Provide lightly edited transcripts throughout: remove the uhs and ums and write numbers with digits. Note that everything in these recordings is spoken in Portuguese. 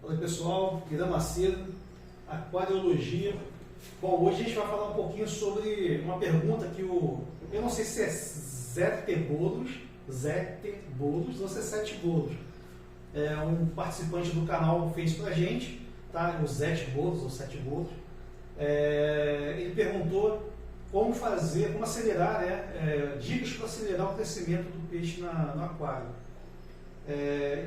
Olá pessoal, Guilherme Macedo, aquariologia. Bom, hoje a gente vai falar um pouquinho sobre uma pergunta que eu não sei se é Zete Bolos ou se é Sete Bolos. Um participante do canal fez pra gente, tá? O Zete Bolos ou Sete Bolos. Ele perguntou como acelerar, dicas para acelerar o crescimento do peixe no aquário.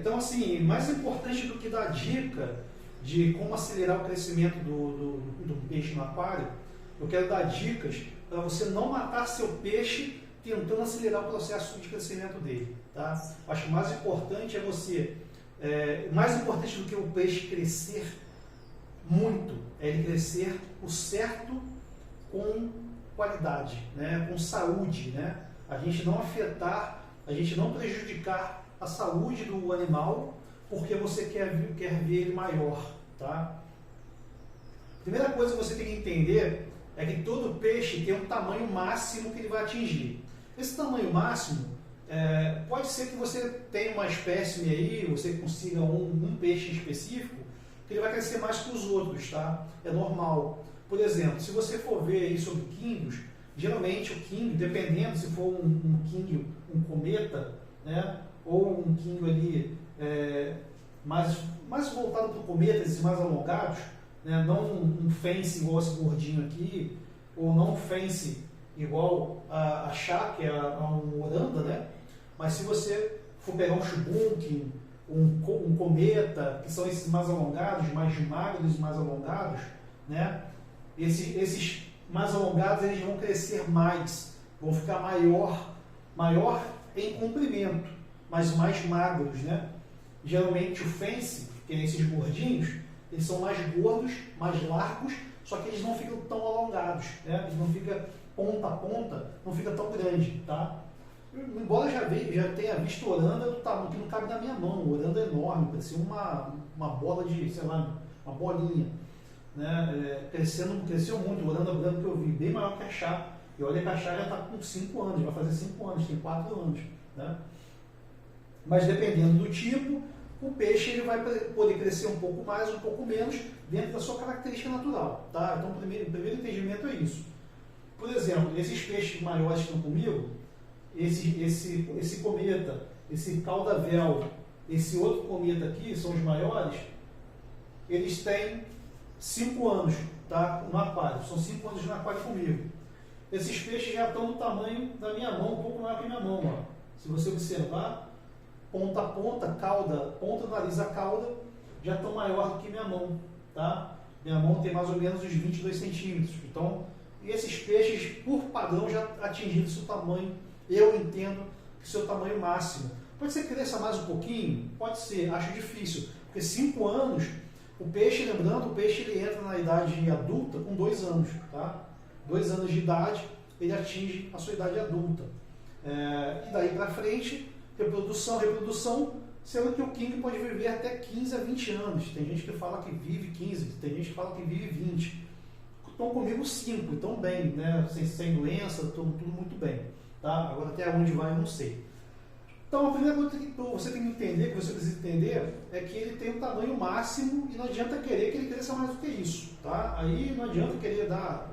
Então, assim, mais importante do que dar dica de como acelerar o crescimento do peixe no aquário, eu quero dar dicas para você não matar seu peixe tentando acelerar o processo de crescimento dele, tá? Acho que mais importante é mais importante do que o peixe crescer muito, é ele crescer o certo com qualidade, né? Com saúde, né? A gente não afetar, a gente não prejudicar a saúde do animal porque você quer ver ele maior, tá? Primeira coisa que você tem que entender é que todo peixe tem um tamanho máximo que ele vai atingir. Esse tamanho máximo pode ser que você tenha uma espécime aí, você consiga um peixe específico que ele vai crescer mais que os outros, tá? É normal. Por exemplo, se você for ver aí sobre quinguios, geralmente o quinguio, dependendo se for um quinguio, um cometa, né? Ou um quinguio ali mais voltado para o cometa, esses mais alongados, né? Não um fence igual esse gordinho aqui, ou não um fence igual a chá, que é um oranda, né? Mas se você for pegar um chubunque, um cometa, que são esses mais alongados, mais magros e mais alongados, né? Esses mais alongados eles vão crescer mais, vão ficar maior em comprimento, mas mais magros, né? Geralmente o fence, que é esses gordinhos, eles são mais gordos, mais largos, só que eles não ficam tão alongados, né? Eles não ficam ponta a ponta, não fica tão grande, tá? Embora já tenha visto oranda do tamanho que não cabe na minha mão, oranda enorme, parecia uma bola de, sei lá, uma bolinha, né? Cresceu muito, o oranda branco que eu vi, bem maior que a chá. E olha que a chá já está com 5 anos, vai fazer 5 anos, tem 4 anos, né? Mas dependendo do tipo, o peixe ele vai poder crescer um pouco mais, um pouco menos, dentro da sua característica natural, tá? Então o primeiro entendimento é isso. Por exemplo, esses peixes maiores que estão comigo, esse cometa, esse caudavel, esse outro cometa aqui, são os maiores, eles têm 5 anos, tá? No aquário, são 5 anos no aquário comigo. Esses peixes já estão do tamanho da minha mão, um pouco maior que a minha mão, ó. Se você observar, ponta a ponta, cauda, ponta do nariz a cauda, já estão maior do que minha mão, tá? Minha mão tem mais ou menos uns 22 centímetros. Então, esses peixes, por padrão, já atingiram seu tamanho. Eu entendo que seu tamanho máximo. Pode ser que cresça mais um pouquinho? Pode ser, acho difícil. Porque 5 anos, o peixe, lembrando, o peixe ele entra na idade adulta com 2 anos, tá? 2 anos de idade, ele atinge a sua idade adulta. E daí para frente, reprodução, sendo que o king pode viver até 15 a 20 anos. Tem gente que fala que vive 15, tem gente que fala que vive 20. Estão comigo 5, estão bem, né? Sem doença, tudo muito bem. Tá? Agora até onde vai eu não sei. Então a primeira coisa que você tem que entender, que você precisa entender, é que ele tem um tamanho máximo e não adianta querer que ele cresça mais do que isso. Tá? Aí não adianta querer dar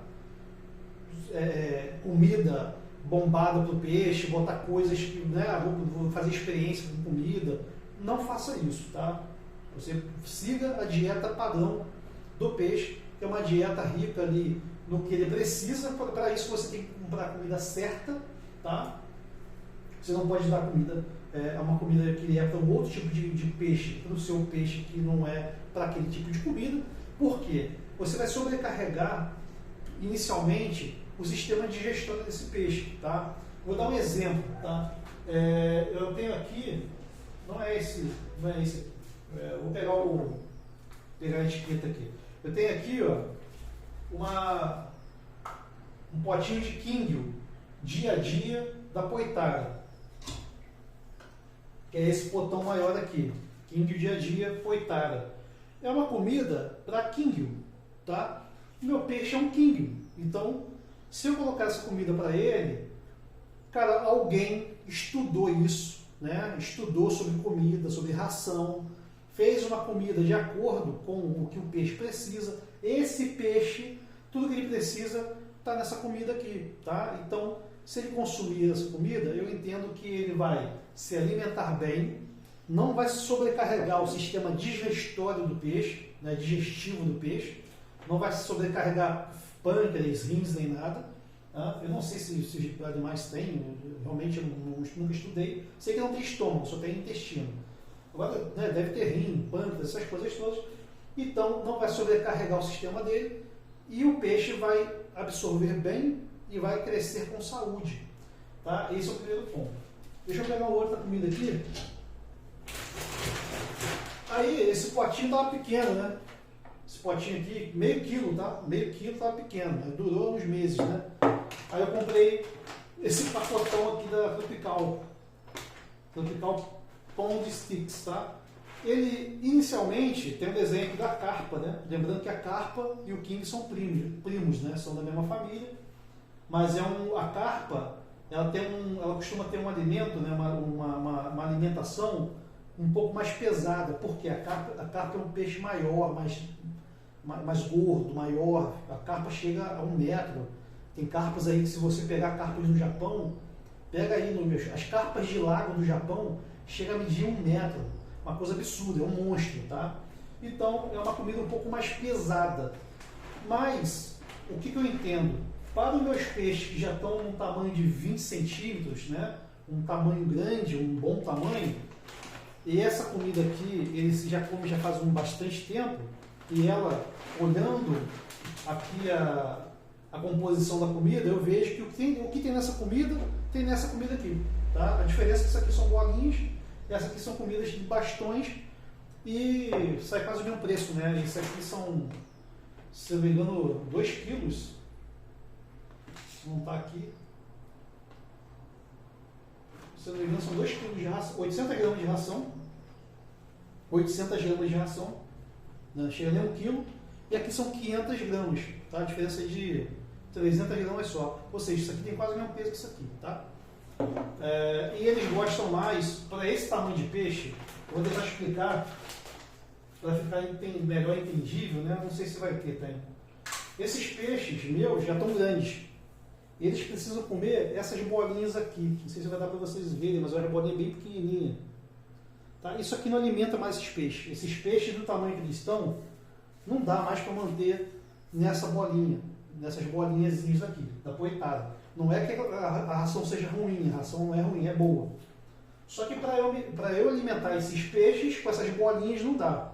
comida bombada para o peixe, botar coisas que, né, vou fazer experiência com comida. Não faça isso, tá? Você siga a dieta padrão do peixe, que é uma dieta rica ali no que ele precisa. Para isso você tem que comprar a comida certa, tá? Você não pode dar comida, uma comida que é para um outro tipo de peixe, para o seu peixe que não é para aquele tipo de comida. Por quê? Você vai sobrecarregar inicialmente o sistema de digestão desse peixe, tá? Vou dar um exemplo, tá? Eu tenho aqui, não é esse, vou pegar a etiqueta aqui. Eu tenho aqui, ó, um potinho de quinguio dia a dia da Poitara, que é esse potão maior aqui, quinguio dia a dia Poitara. É uma comida para quinguio, tá? Meu peixe é um quinguio, então se eu colocar essa comida para ele, cara, alguém estudou isso, né? Estudou sobre comida, sobre ração, fez uma comida de acordo com o que o peixe precisa. Esse peixe, tudo que ele precisa está nessa comida aqui, tá? Então, se ele consumir essa comida, eu entendo que ele vai se alimentar bem, não vai sobrecarregar o sistema digestório do peixe, né, digestivo do peixe, não vai sobrecarregar pâncreas, rins, nem nada. Tá? Eu não sei se os animais têm, realmente eu nunca estudei. Sei que não tem estômago, só tem intestino. Agora, né, deve ter rim, pâncreas, essas coisas todas. Então, não vai sobrecarregar o sistema dele e o peixe vai absorver bem e vai crescer com saúde. Tá? Esse é o primeiro ponto. Deixa eu pegar uma outra comida aqui. Aí, esse potinho estava pequeno, né? Esse potinho aqui, meio quilo, tá? Meio quilo estava pequeno, mas durou uns meses, né? Aí eu comprei esse pacotão aqui da Tropical. Tropical Pond Sticks, tá? Ele, inicialmente, tem um desenho aqui da carpa, né? Lembrando que a carpa e o king são primos, né? São da mesma família. Mas a carpa, ela costuma ter um alimento, né? Uma alimentação um pouco mais pesada, porque a carpa é um peixe maior, mais gordo, maior. A carpa chega a 1 metro. Tem carpas aí que, se você pegar carpas no Japão, pega aí as carpas de lago do Japão, chega a medir 1 metro. Uma coisa absurda, é um monstro, tá? Então, é uma comida um pouco mais pesada. Mas, o que eu entendo? Para os meus peixes que já estão num tamanho de 20 centímetros, né? Um tamanho grande, um bom tamanho, e essa comida aqui, eles já comem já faz bastante tempo, e ela, olhando aqui a composição da comida, eu vejo que o que tem nessa comida, tem nessa comida aqui. Tá? A diferença é que isso aqui são bolinhas, essas aqui são comidas de bastões, e sai quase o mesmo preço, né? Isso aqui são, se eu não me engano, 2 quilos. Não está aqui. Se eu não me engano, são 2 quilos de ração, 800 gramas de ração. 800 gramas de ração. Não chega nem 1 quilo. E aqui são 500 gramas. Tá? A diferença é de 300 gramas só. Ou seja, isso aqui tem quase o mesmo peso que isso aqui. Tá? E eles gostam mais, para esse tamanho de peixe, eu vou tentar explicar, para ficar melhor entendível, né? Não sei se vai ter, tem. Esses peixes meus já estão grandes. Eles precisam comer essas bolinhas aqui. Não sei se vai dar para vocês verem, mas é uma bolinha bem pequenininha. Tá? Isso aqui não alimenta mais esses peixes. Esses peixes, do tamanho que eles estão, não dá mais para manter nessa bolinha, nessas bolinhas aqui, da poetada. Não é que a ração seja ruim, a ração não é ruim, é boa. Só que para eu alimentar esses peixes com essas bolinhas não dá.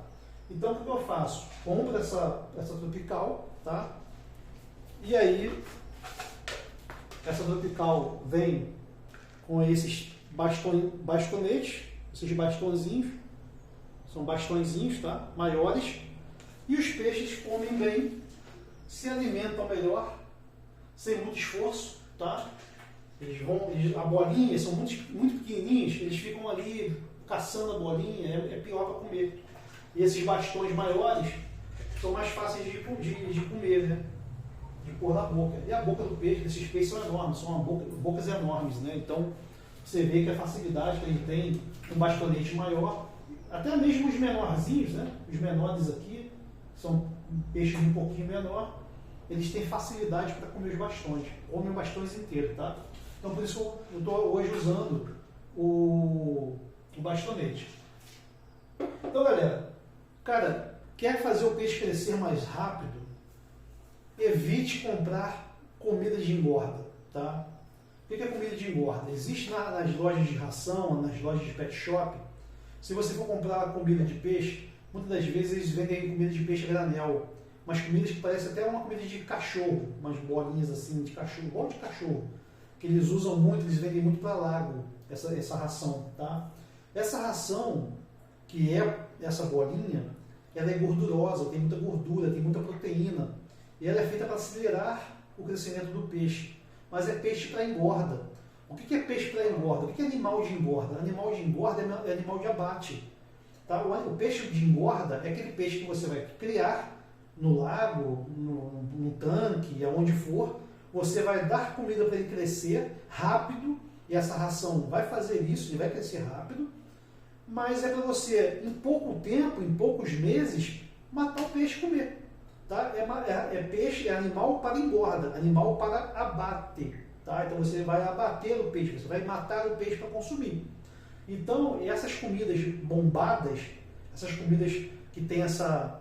Então, o que eu faço? Compro essa Tropical, tá? E aí, essa Tropical vem com esses bastonetes, esses bastõezinhos, são bastõezinhos, tá? Maiores, e os peixes comem bem, se alimentam melhor, sem muito esforço, tá? A bolinha, são muito pequenininhos, eles ficam ali caçando a bolinha, é pior para comer. E esses bastões maiores são mais fáceis de comer, né? De pôr na boca. E a boca do peixe, desses peixes são enormes, são bocas enormes, né? Então, você vê que a facilidade que ele tem um bastonete maior, até mesmo os menorzinhos, né? Os menores aqui, são peixes um pouquinho menor, eles têm facilidade para comer os bastões, comem os bastões inteiros, tá? Então, por isso eu estou hoje usando o bastonete. Então, galera, quer fazer o peixe crescer mais rápido? Evite comprar comida de engorda, tá? O que é comida de engorda? Existe nas lojas de ração, nas lojas de pet shop. Se você for comprar comida de peixe, muitas das vezes eles vendem comida de peixe a granel. Umas comidas que parecem até uma comida de cachorro, umas bolinhas assim de cachorro, igual de cachorro. Que eles usam muito, eles vendem muito para lago, essa ração, tá? Essa ração, que é essa bolinha, ela é gordurosa, tem muita gordura, tem muita proteína. E ela é feita para acelerar o crescimento do peixe. Mas é peixe para engorda. O que é peixe para engorda? O que é animal de engorda? Animal de engorda é animal de abate. Tá? O peixe de engorda é aquele peixe que você vai criar no lago, no tanque, aonde for. Você vai dar comida para ele crescer rápido, e essa ração vai fazer isso, ele vai crescer rápido. mas é para você, em pouco tempo, em poucos meses, matar o peixe e comer. Tá? É peixe, é animal para engorda, animal para abate. Tá? Então você vai abater o peixe, você vai matar o peixe para consumir. Então, essas comidas bombadas, essas comidas que tem essa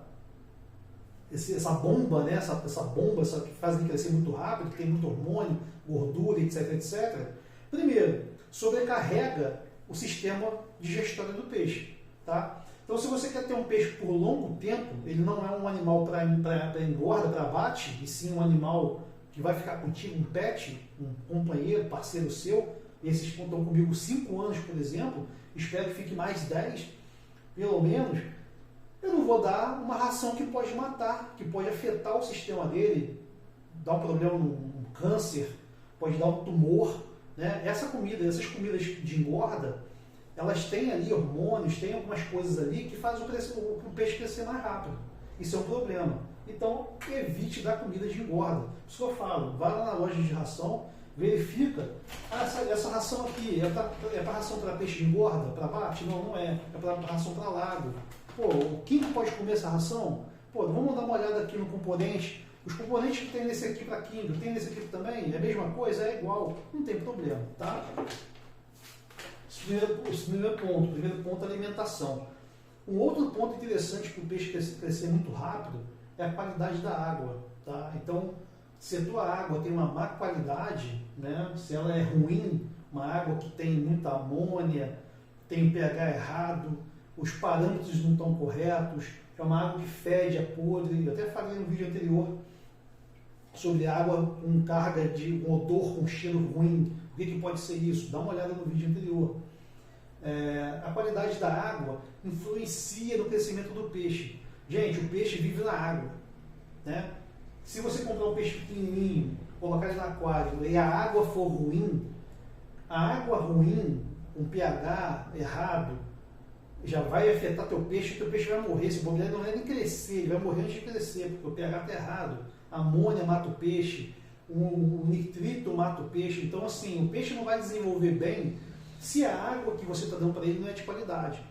bomba, né? essa bomba que fazem crescer muito rápido, que tem muito hormônio, gordura, etc, etc. Primeiro, sobrecarrega o sistema digestório do peixe. Tá? Então, se você quer ter um peixe por longo tempo, ele não é um animal para engorda, para abate, e sim um animal que vai ficar contigo, um pet, um companheiro, parceiro seu. Esses que estão comigo 5 anos, por exemplo, espero que fique mais 10, pelo menos. Eu não vou dar uma ração que pode matar, que pode afetar o sistema dele, dar um problema, um câncer, pode dar um tumor. Né? Essas comidas de engorda, elas têm ali hormônios, tem algumas coisas ali que fazem o peixe crescer mais rápido. Isso é um problema. Então, evite dar comida de engorda. Por isso que eu falo, vai lá na loja de ração, verifica, essa ração aqui é para ração para peixe de engorda, para abate? Não, não é. É para ração para lago. Pô, quem pode comer essa ração? Pô, vamos dar uma olhada aqui no componente. Os componentes que tem nesse aqui para Kindle, tem nesse aqui também? É a mesma coisa? É igual. Não tem problema, tá? Esse primeiro ponto é alimentação. Um outro ponto interessante para o peixe crescer muito rápido é a qualidade da água. Tá? Então, se a tua água tem uma má qualidade, né? Se ela é ruim, uma água que tem muita amônia, tem pH errado, os parâmetros não estão corretos, é uma água que fede, é podre. Eu até falei no vídeo anterior sobre água com carga de um odor, com cheiro ruim. O que pode ser isso? Dá uma olhada no vídeo anterior. A qualidade da água influencia no crescimento do peixe. Gente, o peixe vive na água. Né? Se você comprar um peixe pequenininho, colocar ele no aquário e a água for ruim, com pH errado, já vai afetar teu peixe, e teu peixe vai morrer. Esse bobear não vai nem crescer, ele vai morrer antes de crescer, porque o pH está errado. A amônia mata o peixe, o nitrito mata o peixe. Então, assim, o peixe não vai desenvolver bem se a água que você está dando para ele não é de qualidade.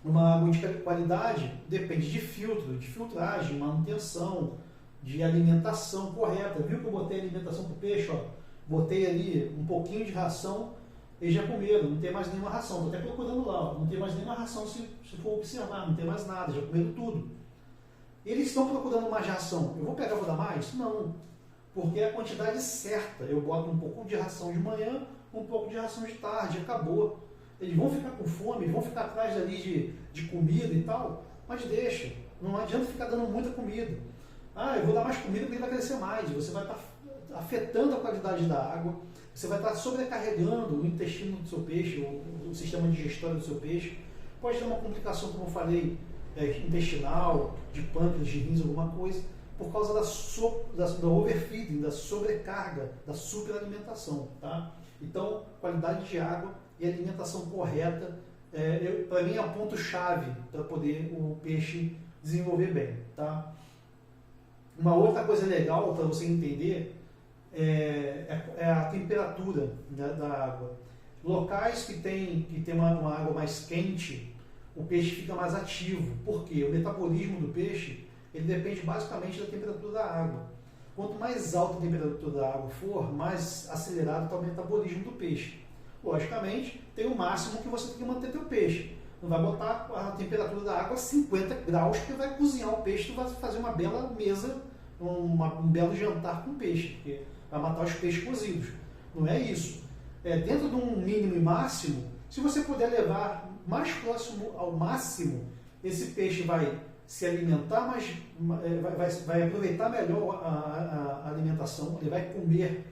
Uma água de qualidade depende de filtro, de filtragem, manutenção, de alimentação correta. Viu que eu botei alimentação para o peixe? Ó? Botei ali um pouquinho de ração, eles já comeram, não tem mais nenhuma ração. Estou até procurando lá, ó. Não tem mais nenhuma ração se for observar, não tem mais nada, já comeram tudo. Eles estão procurando mais ração. Eu vou pegar e vou dar mais? Não, porque é a quantidade certa. Eu boto um pouco de ração de manhã, um pouco de ração de tarde, acabou. Eles vão ficar com fome, vão ficar atrás ali de comida e tal, mas deixa. Não adianta ficar dando muita comida. Eu vou dar mais comida porque ele vai crescer mais. Você vai estar afetando a qualidade da água, você vai estar sobrecarregando o intestino do seu peixe, o sistema digestório do seu peixe. Pode ter uma complicação, como eu falei, intestinal, de pâncreas, de rins, alguma coisa, por causa da overfeeding, da sobrecarga, da superalimentação. Tá? Então, qualidade de água e alimentação correta, para mim é um ponto-chave para poder o peixe desenvolver bem. Tá? Uma outra coisa legal para você entender é a temperatura, né, da água. Locais que tem uma água mais quente, o peixe fica mais ativo. Por quê? O metabolismo do peixe ele depende basicamente da temperatura da água. Quanto mais alta a temperatura da água for, mais acelerado está o metabolismo do peixe. Logicamente, tem o máximo que você tem que manter teu peixe. Não vai botar a temperatura da água a 50 graus, porque vai cozinhar o peixe, tu vai fazer uma bela mesa, um belo jantar com peixe, porque vai matar os peixes cozidos. Não é isso. Dentro de um mínimo e máximo, se você puder levar mais próximo ao máximo, esse peixe vai se alimentar, vai aproveitar melhor a alimentação, ele vai comer.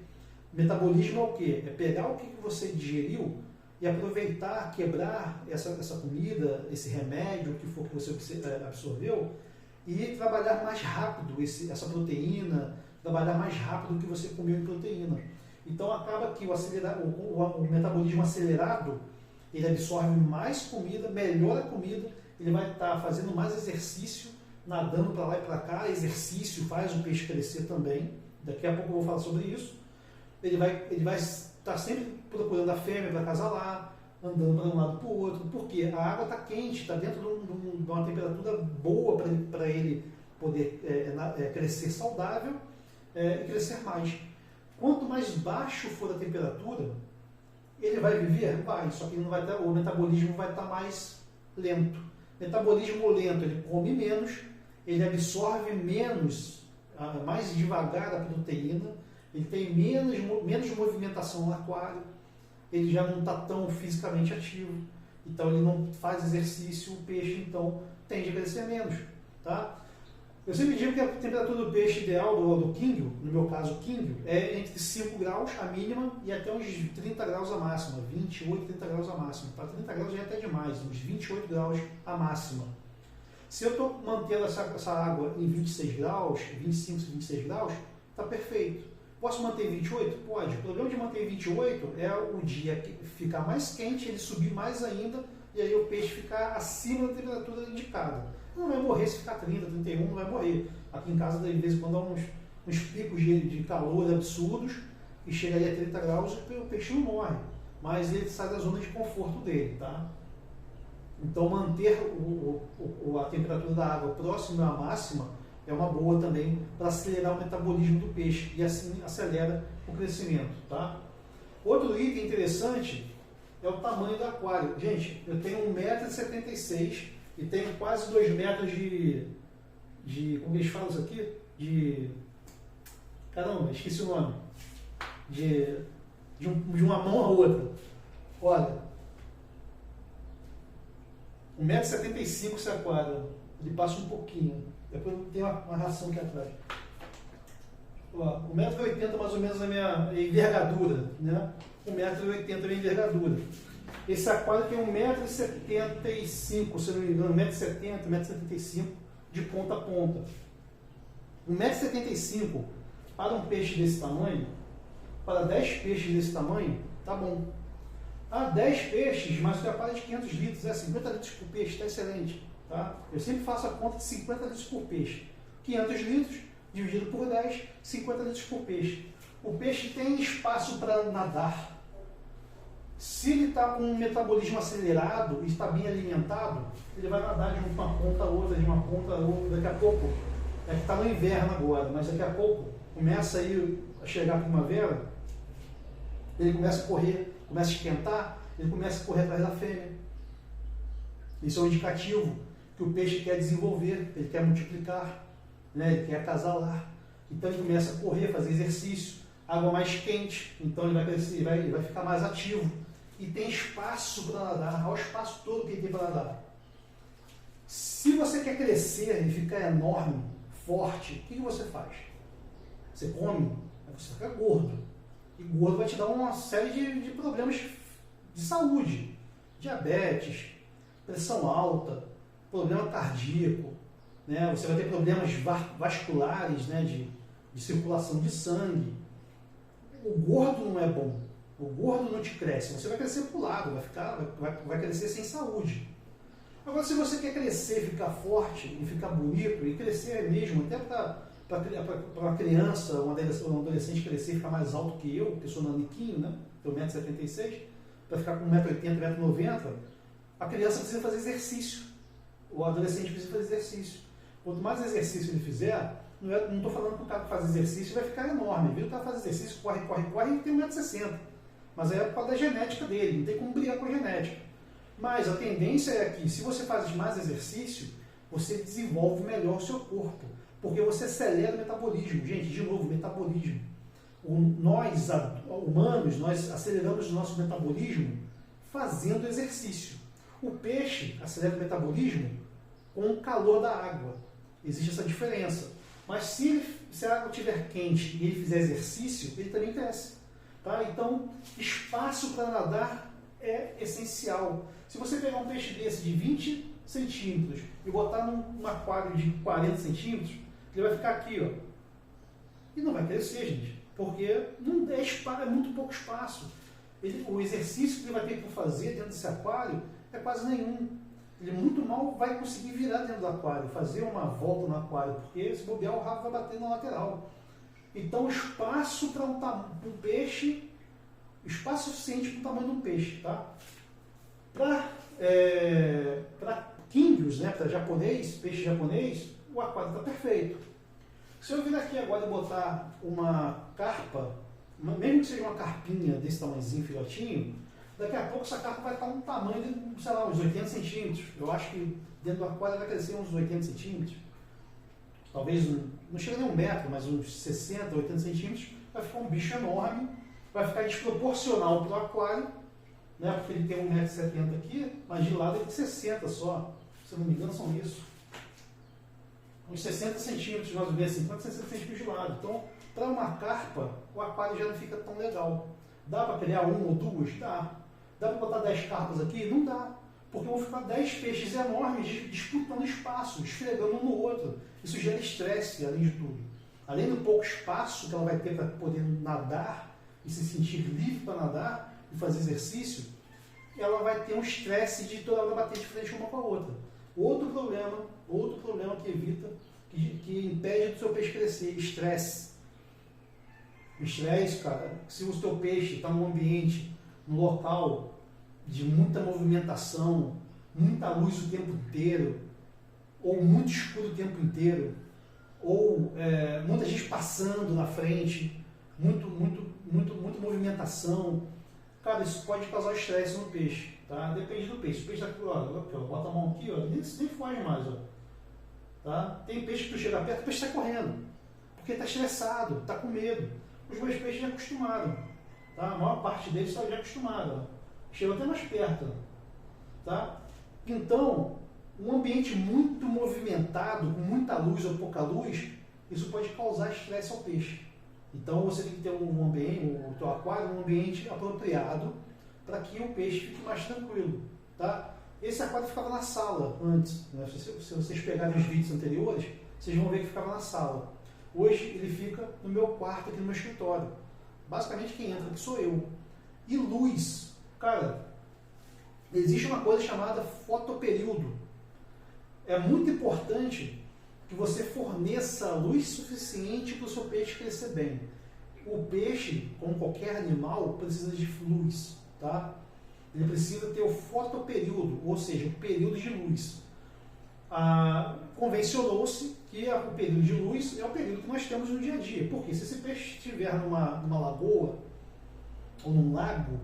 Metabolismo é o quê? É pegar o que você digeriu e aproveitar, quebrar essa comida, esse remédio, o que for que você absorveu, e trabalhar mais rápido essa proteína, trabalhar mais rápido o que você comeu em proteína. Então acaba que o metabolismo acelerado, ele absorve mais comida, melhora a comida, ele vai estar fazendo mais exercício, nadando para lá e para cá, exercício faz o peixe crescer também, daqui a pouco eu vou falar sobre isso. Ele vai estar sempre procurando a fêmea para acasalar, andando para um lado para o outro, porque a água está quente, está dentro de uma temperatura boa para ele poder crescer saudável e crescer mais. Quanto mais baixo for a temperatura, ele vai viver? Vai, só que ele não vai o metabolismo vai estar mais lento. Metabolismo lento, ele come menos, ele absorve menos, mais devagar a proteína, ele tem menos movimentação no aquário, ele já não está tão fisicamente ativo, então ele não faz exercício, o peixe então tende a crescer menos. Tá? Eu sempre digo que a temperatura do peixe ideal, do quingue, no meu caso o quingue, é entre 5 graus a mínima e até uns 30 graus a máxima, 28, 30 graus a máxima. Para 30 graus já é até demais, uns 28 graus a máxima. Se eu estou mantendo essa água em 26 graus, 25, 26 graus, está perfeito. Posso manter 28? Pode. O problema de manter 28 é o dia ficar mais quente, ele subir mais ainda, e aí o peixe ficar acima da temperatura indicada. Não vai morrer se ficar 30, 31, não vai morrer. Aqui em casa, de vez em quando, dá uns picos de calor absurdos, e chega aí a 30 graus e o peixe não morre. Mas ele sai da zona de conforto dele, tá? Então, manter a temperatura da água próxima à máxima é uma boa também para acelerar o metabolismo do peixe e assim acelera o crescimento. Tá? Outro item interessante é o tamanho do aquário. Gente, eu tenho 1,76 m e tenho quase 2 metros de como eles falam isso aqui? Caramba, esqueci o nome. De uma mão a outra. Olha, 1,75 m esse aquário. Ele passa um pouquinho. Depois tem uma ração aqui atrás. 1,80 m mais ou menos a minha envergadura. Né? 1,80 m a minha envergadura. Esse aquário tem 1,75 m, se não me engano, 1,70 m, 1,75 m de ponta a ponta. 1,75 m para um peixe desse tamanho, para 10 peixes desse tamanho, tá bom. 10 peixes, mas o aquário é de 500 litros, 50 litros por peixe, está excelente. Tá? Eu sempre faço a conta de 50 litros por peixe. 500 litros dividido por 10, 50 litros por peixe. O peixe tem espaço para nadar. Se ele está com um metabolismo acelerado e está bem alimentado, ele vai nadar de uma ponta a outra, de uma ponta a outra. Daqui a pouco, é que está no inverno agora, mas daqui a pouco começa aí a chegar a primavera, ele começa a correr, começa a esquentar, ele começa a correr atrás da fêmea. Isso é um indicativo que o peixe quer desenvolver, ele quer multiplicar, né? Ele quer acasalar. Então ele começa a correr, fazer exercício, água mais quente, então ele vai crescer, ele vai ficar mais ativo. E tem espaço para nadar, olha o espaço todo que ele tem para nadar. Se você quer crescer e ficar enorme, forte, o que você faz? Você come, você fica gordo. E gordo vai te dar uma série de problemas de saúde. Diabetes, pressão alta, problema cardíaco, né? Você vai ter problemas vasculares, né? de circulação de sangue. O gordo não é bom. O gordo não te cresce. Você vai crescer para o lado, vai crescer sem saúde. Agora, se você quer crescer, ficar forte e ficar bonito, e crescer mesmo, até para uma criança, um adolescente crescer e ficar mais alto que eu sou naniquinho, né? Tenho 1,76 m, para ficar com 1,80 m, 1,90 m, a criança precisa fazer exercício. O adolescente precisa fazer exercício. Quanto mais exercício ele fizer, não estou falando que o cara que faz exercício vai ficar enorme. Viu? O cara faz exercício, corre e tem 1,60 m. Mas aí é por causa da genética dele, não tem como brigar com a genética. Mas a tendência é que, se você faz mais exercício, você desenvolve melhor o seu corpo. Porque você acelera o metabolismo. Gente, de novo, metabolismo. Nós, humanos, nós aceleramos o nosso metabolismo fazendo exercício. O peixe acelera o metabolismo com o calor da água. Existe essa diferença. Mas se a água estiver quente e ele fizer exercício, ele também cresce. Tá? Então, espaço para nadar é essencial. Se você pegar um peixe desse de 20 centímetros e botar num aquário de 40 centímetros, ele vai ficar aqui, ó. E não vai crescer, gente, porque não é muito pouco espaço. O exercício que ele vai ter que fazer dentro desse aquário é quase nenhum. Ele muito mal vai conseguir virar dentro do aquário, fazer uma volta no aquário, porque se bobear o rabo vai bater na lateral. Então, o espaço para um peixe, espaço suficiente para o tamanho de um peixe, tá? Para químbios, né, para japonês, peixe japonês, o aquário está perfeito. Se eu vir aqui agora e botar uma carpa, mesmo que seja uma carpinha desse tamanhozinho, filhotinho, daqui a pouco essa carpa vai estar um tamanho de, sei lá, uns 80 centímetros. Eu acho que dentro do aquário vai crescer uns 80 centímetros. Talvez, não chega nem 1 metro, mas uns 60, 80 centímetros. Vai ficar um bicho enorme, vai ficar desproporcional para o aquário, né, porque ele tem 1,70 m aqui, mas de lado ele tem 60 só. Se eu não me engano, são isso. Uns 60 centímetros, mais ou menos, 50, 60 centímetros de lado. Então, para uma carpa, o aquário já não fica tão legal. Dá para criar 1 ou 2? Dá. Dá para botar 10 carpas aqui? Não dá. Porque vão ficar 10 peixes enormes disputando espaço, esfregando um no outro. Isso gera estresse, além de tudo. Além do pouco espaço que ela vai ter para poder nadar e se sentir livre para nadar e fazer exercício, ela vai ter um estresse de toda hora bater de frente uma com a outra. Outro problema que evita, que impede do seu peixe crescer, estresse. Estresse, cara, se o seu peixe está num ambiente, num local de muita movimentação, muita luz o tempo inteiro, ou muito escuro o tempo inteiro, ou muita gente passando na frente, muita movimentação, cara, isso pode causar estresse no peixe, tá? Depende do peixe. O peixe tá aqui, ó, bota a mão aqui, ó, nem foge mais, ó. Tá? Tem peixe que tu chega perto, o peixe está correndo, porque está estressado, está com medo. Os meus peixes já acostumaram, tá? A maior parte deles está já acostumado, ó. Chega até mais perto, tá? Então, um ambiente muito movimentado, com muita luz ou pouca luz, isso pode causar estresse ao peixe. Então você tem que ter um ambiente, o teu aquário, um ambiente apropriado para que o peixe fique mais tranquilo, tá? Esse aquário ficava na sala antes, né? Se vocês pegarem os vídeos anteriores, vocês vão ver que ficava na sala. Hoje ele fica no meu quarto, aqui no meu escritório. Basicamente quem entra aqui sou eu. E luz, cara, existe uma coisa chamada fotoperíodo. É muito importante que você forneça luz suficiente para o seu peixe crescer bem. O peixe, como qualquer animal, precisa de luz, tá? Ele precisa ter o fotoperíodo, ou seja, o período de luz. Convencionou-se que o período de luz é o período que nós temos no dia a dia. Porque se esse peixe estiver numa lagoa ou num lago,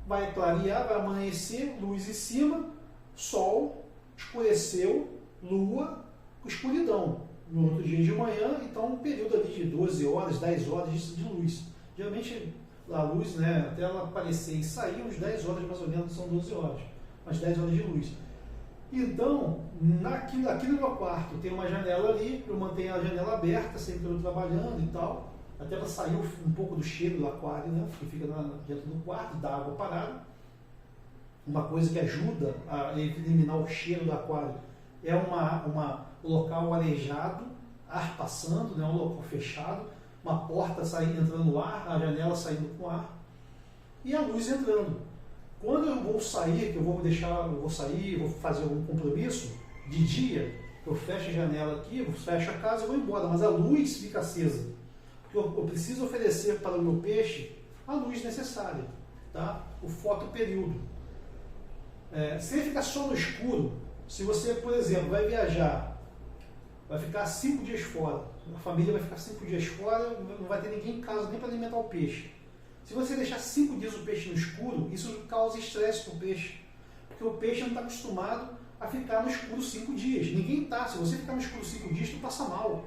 vai clarear, vai amanhecer, luz em cima, sol, escureceu, lua, escuridão. No outro dia de manhã, então um período ali de 12 horas, 10 horas de luz. Geralmente a luz, né, até ela aparecer e sair, uns 10 horas mais ou menos, são 12 horas, mas 10 horas de luz. Então, aqui no meu quarto tem uma janela ali, eu mantenho a janela aberta, sempre eu trabalhando e tal, até para sair um pouco do cheiro do aquário, né, que fica dentro do quarto, da água parada. Uma coisa que ajuda a eliminar o cheiro do aquário é um local arejado, ar passando, né, um local fechado, uma porta entrando ar, a janela saindo com ar e a luz entrando. Quando eu vou sair, que eu vou sair, vou fazer algum compromisso de dia, eu fecho a janela aqui, eu fecho a casa e vou embora, mas a luz fica acesa, porque eu preciso oferecer para o meu peixe a luz necessária, tá? O fotoperíodo. Se ele ficar só no escuro, se você, por exemplo, vai viajar, vai ficar 5 dias fora, a família vai ficar 5 dias fora, não vai ter ninguém em casa nem para alimentar o peixe. Se você deixar 5 dias o peixe no escuro, isso causa estresse para o peixe, porque o peixe não está acostumado a ficar no escuro 5 dias. Ninguém está. Se você ficar no escuro 5 dias, tu passa mal.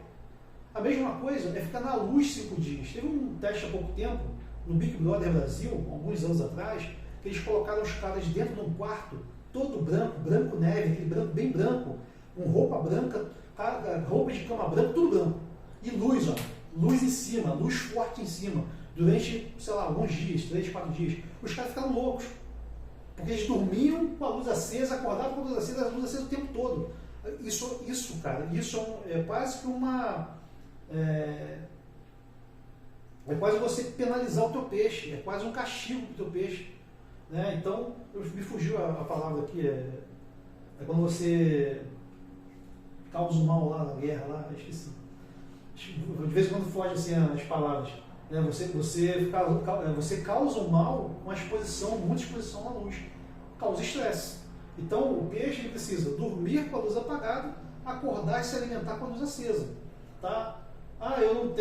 A mesma coisa é ficar na luz 5 dias. Teve um teste há pouco tempo, no Big Brother Brasil, alguns anos atrás, que eles colocaram os caras dentro de um quarto, todo branco, branco neve, aquele branco bem branco, com roupa branca, roupa de cama branca, tudo branco. E luz, ó, luz em cima, luz forte em cima, durante, sei lá, alguns dias, 3, 4 dias. Os caras ficaram loucos, porque eles dormiam com a luz acesa, acordavam com a luz acesa o tempo todo. Isso, cara, isso é quase que é quase você penalizar o teu peixe, é quase um castigo para o teu peixe. Né? Então, me fugiu a palavra aqui, é quando você causa o mal lá na guerra, lá, esqueci. De vez em quando foge assim as palavras. Né? Você causa o mal com a exposição, muita exposição à luz. causa estresse. Então o peixe ele precisa dormir com a luz apagada, acordar e se alimentar com a luz acesa. Tá? Ah, eu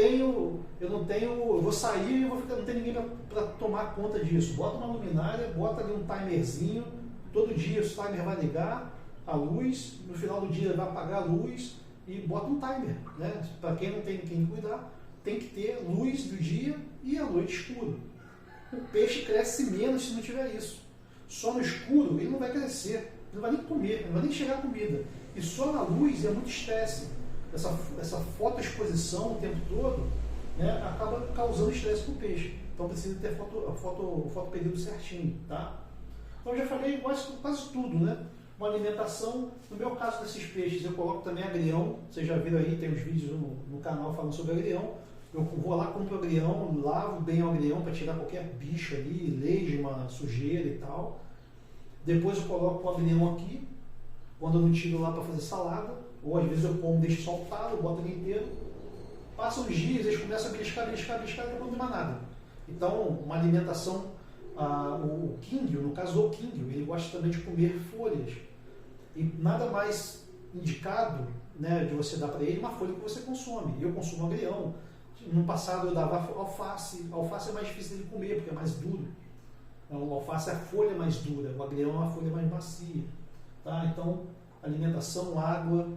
vou sair e não tem ninguém para tomar conta disso. Bota uma luminária, bota ali um timerzinho, todo dia esse timer vai ligar a luz, no final do dia ele vai apagar a luz e bota um timer. Né? Para quem não tem quem cuidar, tem que ter luz do dia e a noite escura. O peixe cresce menos se não tiver isso. Só no escuro ele não vai crescer, ele não vai nem comer, ele não vai nem chegar a comida. E só na luz é muito estresse. Essa fotoexposição o tempo todo, né, acaba causando estresse para o peixe. Então precisa ter o fotoperíodo certinho. Tá? Então eu já falei quase tudo. Né? Uma alimentação, no meu caso desses peixes, eu coloco também agrião. Vocês já viram aí, tem os vídeos no canal falando sobre agrião. Eu vou lá, compro agrião, lavo bem o agrião para tirar qualquer bicho ali, lesma, sujeira e tal. Depois eu coloco o agrião aqui, quando eu não tiro lá para fazer salada, ou às vezes eu como, deixo soltado, boto ele inteiro. Passam os dias, eles começam a beliscar, e depois não tem mais nada. Então, uma alimentação, o quinguio, no caso do quinguio, ele gosta também de comer folhas. E nada mais indicado, né, de você dar para ele uma folha que você consome. Eu consumo agrião. No passado eu dava alface. A alface é mais difícil de comer, porque é mais duro. A alface é a folha mais dura, o agrião é uma folha mais macia. Tá? Então, alimentação, água,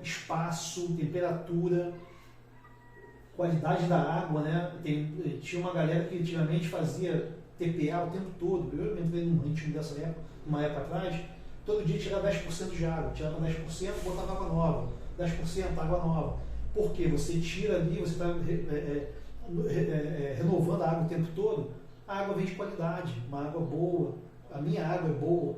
espaço, temperatura, qualidade da água. Né? Tinha uma galera que antigamente fazia TPA o tempo todo. Eu entrei num ritmo dessa época, uma época atrás, todo dia tirava 10% de água, tirava 10%, botava água nova, 10% água nova. Porque você tira ali, você está renovando a água o tempo todo, a água vem de qualidade, uma água boa, a minha água é boa,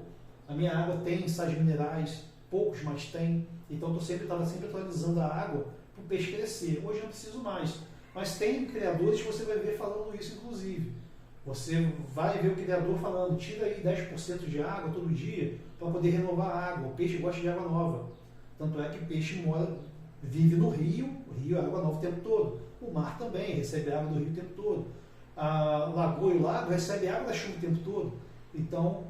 a minha água tem sais minerais, poucos, mas tem, então estava sempre atualizando a água para o peixe crescer. Hoje eu não preciso mais, mas tem criadores que você vai ver falando isso, inclusive. Você vai ver o criador falando, tira aí 10% de água todo dia para poder renovar a água. O peixe gosta de água nova. Tanto é que o peixe vive no rio, o rio é água nova o tempo todo. O mar também recebe água do rio o tempo todo. A lagoa e o lago recebe água da chuva o tempo todo. Então,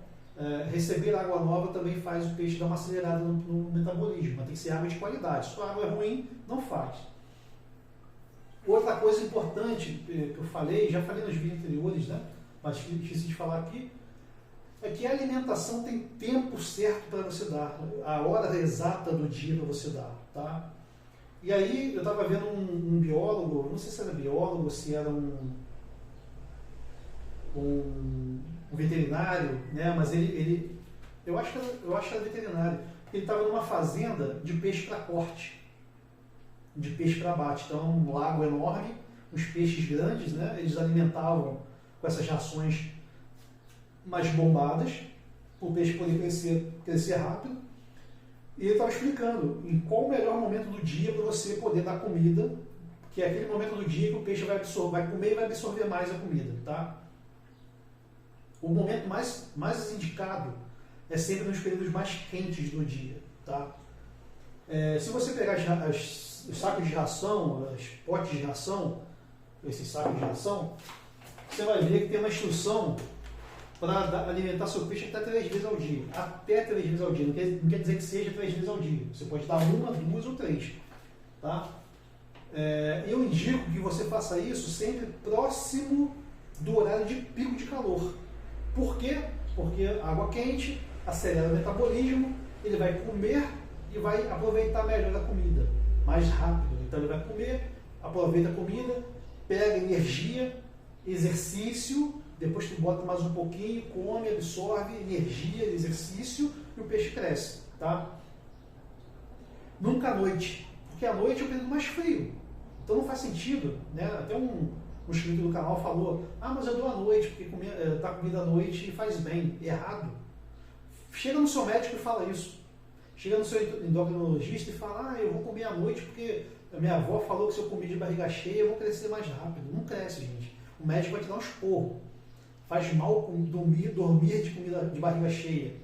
receber água nova também faz o peixe dar uma acelerada no metabolismo. Mas tem que ser água de qualidade. Se a água é ruim, não faz. Outra coisa importante que eu falei, já falei nos vídeos anteriores, né? Mas esqueci de falar aqui, é que a alimentação tem tempo certo para você dar, a hora exata do dia para você dar. Tá? E aí eu estava vendo um biólogo, não sei se era biólogo, se era um veterinário, né? Mas eu acho que era veterinário. Ele estava numa fazenda de peixe para corte, de peixe para abate. Então, um lago enorme, uns peixes grandes, né? Eles alimentavam com essas rações mais bombadas, para o peixe poder crescer rápido. E ele estava explicando em qual o melhor momento do dia para você poder dar comida, que é aquele momento do dia que o peixe vai comer e vai absorver mais a comida. Tá? O momento mais indicado é sempre nos períodos mais quentes do dia. Tá? Se você pegar os sacos de ração, os potes de ração, esses sacos de ração, você vai ver que tem uma instrução para alimentar seu peixe até 3 vezes ao dia. Até 3 vezes ao dia. Não quer dizer que seja 3 vezes ao dia. Você pode dar 1, 2 ou 3. Tá? Eu indico que você faça isso sempre próximo do horário de pico de calor. Por quê? Porque água quente acelera o metabolismo, ele vai comer e vai aproveitar melhor a comida, mais rápido. Então ele vai comer, aproveita a comida, pega energia, exercício, depois tu bota mais um pouquinho, come, absorve energia, exercício e o peixe cresce. Tá? Nunca à noite, porque à noite é o período mais frio. Então não faz sentido, né? Até um inscrito do canal falou, mas eu dou à noite, porque dar comida à noite faz bem. Errado. Chega no seu médico e fala isso. Chega no seu endocrinologista e fala, eu vou comer à noite porque a minha avó falou que se eu comer de barriga cheia eu vou crescer mais rápido. Não cresce, gente. O médico vai te dar um esporro. Faz mal dormir de comida de barriga cheia.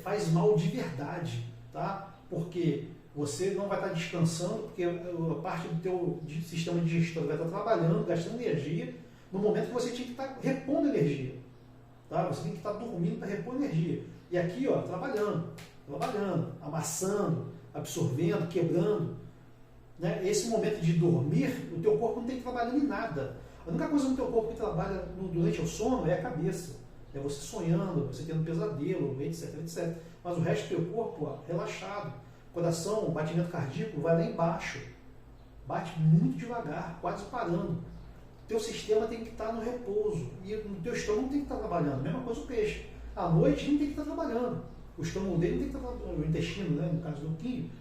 Faz mal de verdade, tá? Porque você não vai estar descansando, porque a parte do teu sistema digestório vai estar trabalhando, gastando energia, no momento que você tinha que estar repondo energia. Tá? Você tem que estar dormindo para repor energia. E aqui, ó, trabalhando, amassando, absorvendo, quebrando. Né? Esse momento de dormir, o teu corpo não tem que trabalhar em nada. A única coisa no teu corpo que trabalha durante o sono é a cabeça. É você sonhando, você tendo pesadelo, etc, etc. Mas o resto do teu corpo, ó, relaxado. Coração, batimento cardíaco vai lá embaixo. Bate muito devagar, quase parando. Teu sistema tem que estar no repouso. E o teu estômago tem que estar trabalhando. Mesma coisa o peixe. À noite não tem que estar trabalhando. O estômago dele não tem que estar trabalhando. O intestino, né, no caso do quinho,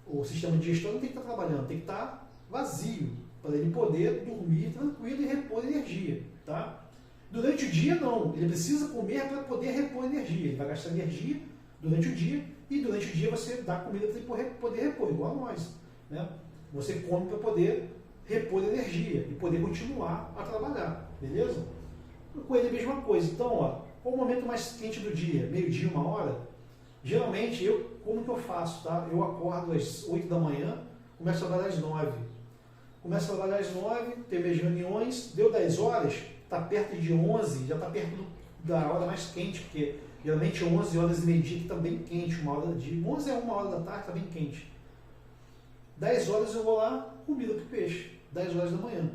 o sistema digestório não tem que estar trabalhando. Tem que estar vazio. Para ele poder dormir tranquilo e repor energia. Tá? Durante o dia, não. Ele precisa comer para poder repor energia. Ele vai gastar energia durante o dia. E durante o dia você dá comida para ele poder repor. Igual a nós. Né? Você come para poder repor energia e poder continuar a trabalhar, beleza? Com ele a mesma coisa. Então, ó, qual o momento mais quente do dia? Meio-dia, 1h? Geralmente, como que eu faço, tá? Eu acordo às 8 da manhã, começo a trabalhar às 9. Começo a trabalhar às 9, teve as reuniões, deu 10 horas, está perto de 11, já está perto da hora mais quente, porque geralmente 11 horas e meio-dia que está bem quente, 11 é 1h da tarde, está bem quente. 10 horas eu vou lá, comida para o peixe. 10 horas da manhã.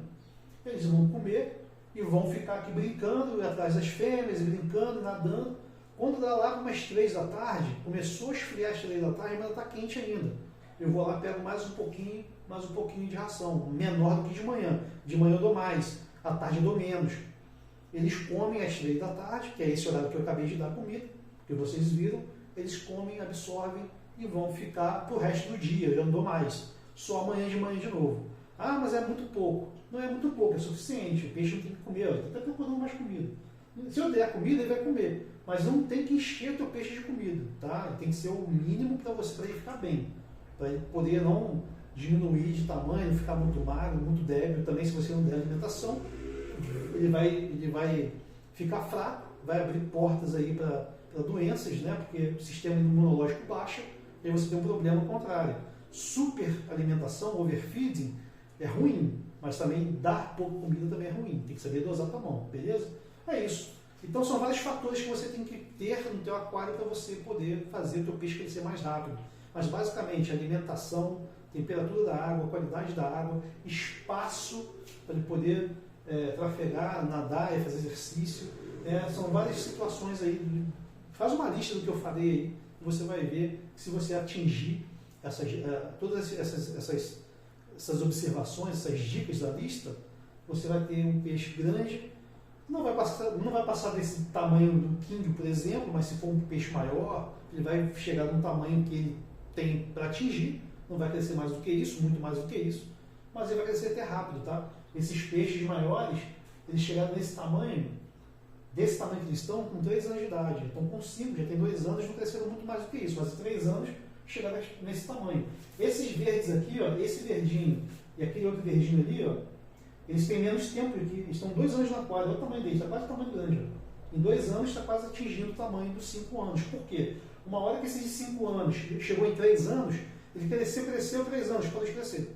Eles vão comer e vão ficar aqui brincando, atrás das fêmeas, brincando, nadando. Quando dá lá para umas 3 da tarde, começou a esfriar às 3 da tarde, mas está quente ainda. Eu vou lá, pego mais um pouquinho de ração, menor do que de manhã. De manhã eu dou mais, à tarde eu dou menos. Eles comem às 3 da tarde, que é esse horário que eu acabei de dar comida, que vocês viram. Eles comem, absorvem e vão ficar para o resto do dia, eu já não dou mais. Só amanhã de manhã de novo. Ah, mas é muito pouco. Não é muito pouco, é suficiente. O peixe não tem que comer, ele está procurando mais comida. Se eu der comida, ele vai comer. Mas não tem que encher o teu peixe de comida. Tá? Tem que ser o mínimo para você, para ele ficar bem. Para ele poder não diminuir de tamanho, não ficar muito magro, muito débil. Também, se você não der alimentação, ele vai ficar fraco, vai abrir portas aí para doenças, né? Porque o sistema imunológico baixa e aí você tem um problema contrário. Super alimentação, overfeeding, é ruim, mas também dar pouco comida também é ruim. Tem que saber dosar com a mão, beleza? É isso. Então são vários fatores que você tem que ter no teu aquário para você poder fazer o teu peixe crescer mais rápido. Mas basicamente alimentação, temperatura da água, qualidade da água, espaço para ele poder trafegar, nadar, fazer exercício. São várias situações aí. Faz uma lista do que eu falei aí e você vai ver que se você atingir todas essas observações, essas dicas da lista, você vai ter um peixe grande. Não vai passar desse tamanho do king, por exemplo, mas se for um peixe maior, ele vai chegar num tamanho que ele tem para atingir. Não vai crescer mais do que isso, muito mais do que isso, mas ele vai crescer até rápido, tá? Esses peixes maiores, eles chegaram nesse tamanho que eles estão com 3 anos de idade. Estão com 5, já tem 2 anos, não cresceram muito mais do que isso, mas em 3 anos chegaram nesse tamanho. Esses verdes aqui, ó, esse verdinho e aquele outro verdinho ali, ó, eles têm menos tempo aqui, eles estão 2 anos no aquário, olha o tamanho deles, está quase o tamanho grande. Ó. Em 2 anos está quase atingindo o tamanho dos 5 anos. Por quê? Uma hora que esses 5 anos chegou em 3 anos, ele cresceu 3 anos, pode crescer.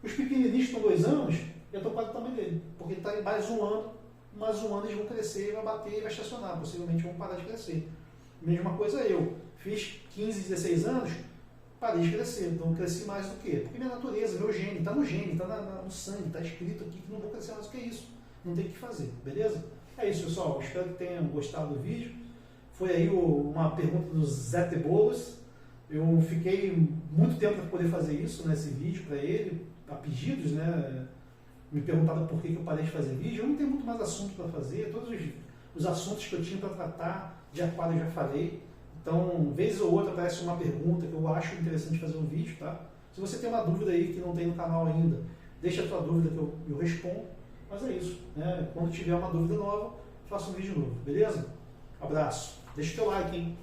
Os pequenininhos que estão 2 anos, já estão quase o tamanho dele, porque ele está mais um ano eles vão crescer, vai bater e vai estacionar, possivelmente vão parar de crescer. Mesma coisa eu, fiz 15, 16 anos, parei de crescer, então cresci mais do que? Porque minha natureza, meu gene, está no gene, está no sangue, está escrito aqui que não vou crescer mais do que isso, não tem o que fazer, beleza? É isso, pessoal, espero que tenham gostado do vídeo. Foi aí uma pergunta do Zé Tebolos. Eu fiquei muito tempo para poder fazer isso, nesse vídeo para ele, a pedidos, né? Me perguntaram por que eu parei de fazer vídeo. Eu não tenho muito mais assunto para fazer, todos os assuntos que eu tinha para tratar de aquário eu já falei. Então, vez ou outra aparece uma pergunta que eu acho interessante fazer um vídeo, tá? Se você tem uma dúvida aí que não tem no canal ainda, deixa a tua dúvida que eu respondo. Mas é isso, né? Quando tiver uma dúvida nova, faça um vídeo novo, beleza? Abraço. Deixa o teu like, hein?